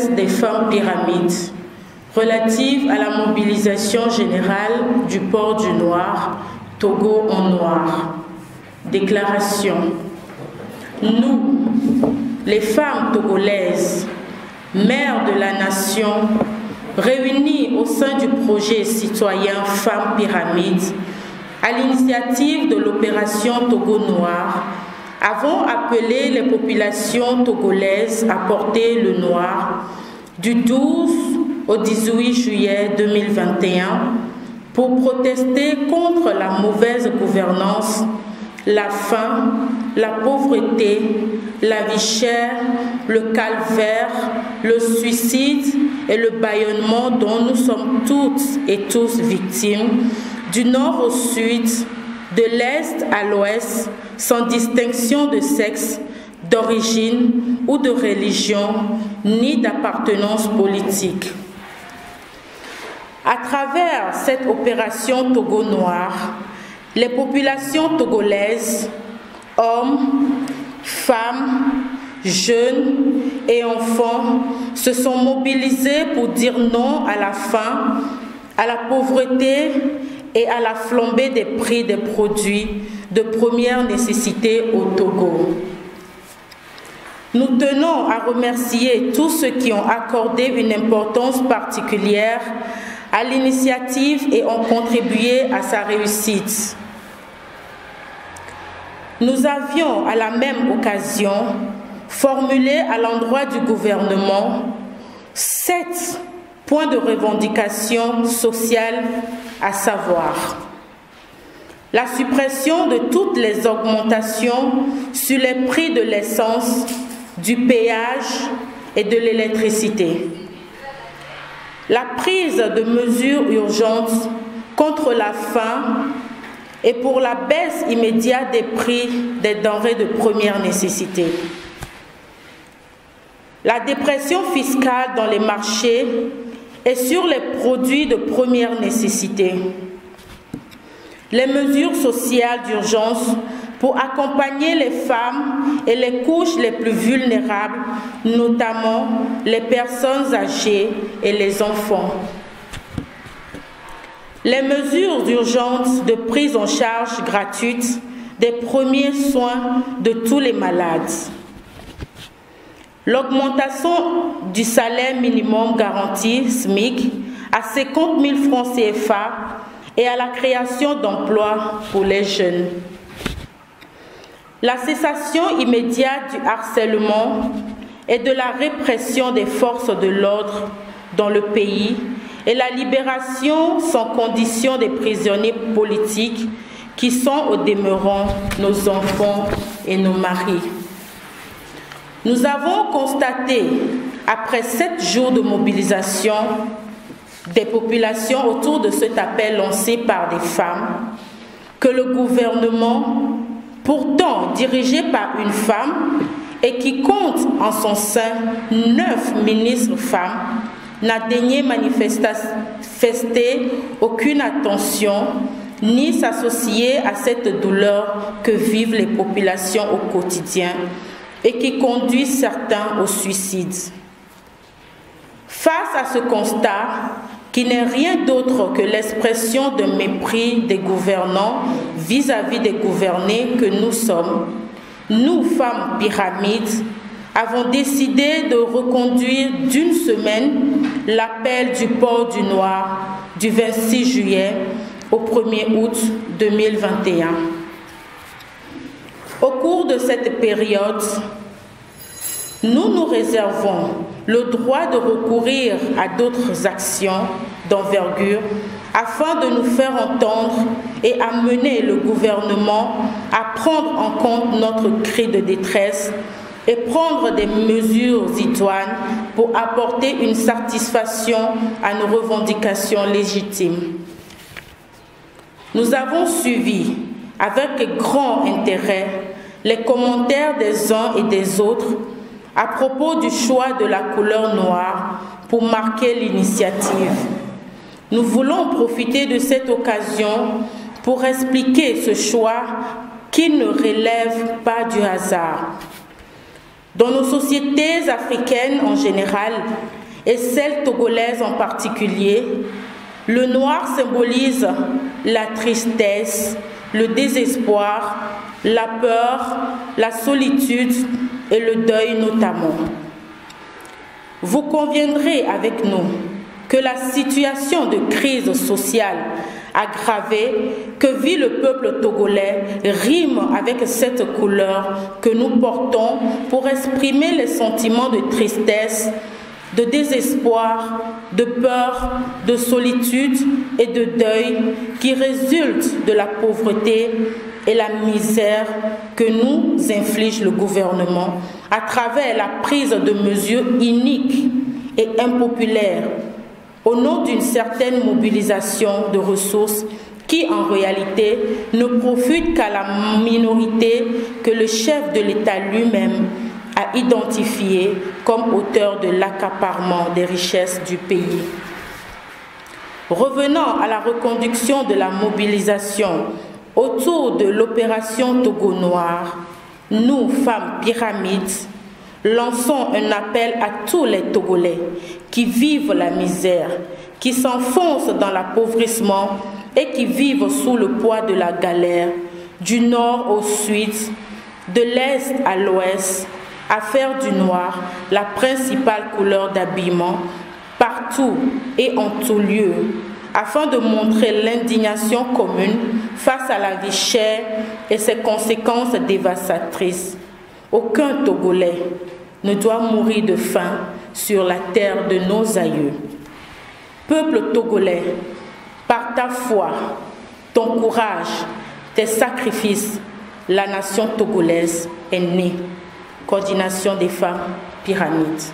presse des femmes pyramides relative à la mobilisation générale du port du noir, Togo en noir. Déclaration. Nous, les femmes togolaises, mères de la nation, réunies au sein du projet citoyen Femmes Pyramides, à l'initiative de l'opération Togo Noir, avons appelé les populations togolaises à porter le noir du 12 au 18 juillet 2021 pour protester contre la mauvaise gouvernance, la faim, la pauvreté, la vie chère, le calvaire, le suicide et le bâillonnement dont nous sommes toutes et tous victimes, du nord au sud, de l'est à l'ouest, sans distinction de sexe, d'origine ou de religion, ni d'appartenance politique. À travers cette opération Togo Noir, les populations togolaises, hommes, femmes, jeunes et enfants se sont mobilisés pour dire non à la faim, à la pauvreté et à la flambée des prix des produits de première nécessité au Togo. Nous tenons à remercier tous ceux qui ont accordé une importance particulière à l'initiative et ont contribué à sa réussite. Nous avions à la même occasion formulé à l'endroit du gouvernement 7 points de revendication sociale, à savoir la suppression de toutes les augmentations sur les prix de l'essence, du péage et de l'électricité, la prise de mesures urgentes contre la faim et pour la baisse immédiate des prix des denrées de première nécessité, la dépression fiscale dans les marchés et sur les produits de première nécessité, les mesures sociales d'urgence pour accompagner les femmes et les couches les plus vulnérables, notamment les personnes âgées et les enfants. Les mesures d'urgence de prise en charge gratuite des premiers soins de tous les malades. L'augmentation du salaire minimum garanti, SMIC, à 50 000 francs CFA et à la création d'emplois pour les jeunes. La cessation immédiate du harcèlement et de la répression des forces de l'ordre dans le pays et la libération sans condition des prisonniers politiques qui sont au demeurant nos enfants et nos maris. Nous avons constaté, après 7 jours de mobilisation des populations autour de cet appel lancé par des femmes, que le gouvernement, pourtant dirigé par une femme et qui compte en son sein 9 ministres femmes, n'a daigné manifester aucune attention ni s'associer à cette douleur que vivent les populations au quotidien et qui conduit certains au suicide. Face à ce constat, qui n'est rien d'autre que l'expression de mépris des gouvernants vis-à-vis des gouvernés que nous sommes, nous, femmes pyramides, avons décidé de reconduire d'une semaine l'appel du port du noir du 26 juillet au 1er août 2021. Au cours de cette période, nous nous réservons le droit de recourir à d'autres actions d'envergure afin de nous faire entendre et amener le gouvernement à prendre en compte notre cri de détresse et prendre des mesures idoines pour apporter une satisfaction à nos revendications légitimes. Nous avons suivi avec grand intérêt les commentaires des uns et des autres à propos du choix de la couleur noire pour marquer l'initiative. Nous voulons profiter de cette occasion pour expliquer ce choix qui ne relève pas du hasard. Dans nos sociétés africaines en général et celles togolaises en particulier, le noir symbolise la tristesse, le désespoir, la peur, la solitude et le deuil notamment. Vous conviendrez avec nous que la situation de crise sociale aggravée que vit le peuple togolais rime avec cette couleur que nous portons pour exprimer les sentiments de tristesse, de désespoir, de peur, de solitude et de deuil qui résultent de la pauvreté et la misère que nous inflige le gouvernement à travers la prise de mesures iniques et impopulaires au nom d'une certaine mobilisation de ressources qui en réalité ne profitent qu'à la minorité que le chef de l'État lui-même a identifié comme auteur de l'accaparement des richesses du pays. Revenant à la reconduction de la mobilisation autour de l'opération Togo Noir, nous, femmes pyramides, lançons un appel à tous les Togolais qui vivent la misère, qui s'enfoncent dans l'appauvrissement et qui vivent sous le poids de la galère, du nord au sud, de l'est à l'ouest, à faire du noir la principale couleur d'habillement partout et en tout lieu, afin de montrer l'indignation commune face à la vie chère et ses conséquences dévastatrices. Aucun Togolais ne doit mourir de faim sur la terre de nos aïeux. Peuple togolais, par ta foi, ton courage, tes sacrifices, la nation togolaise est née. Coordination des femmes pyramides.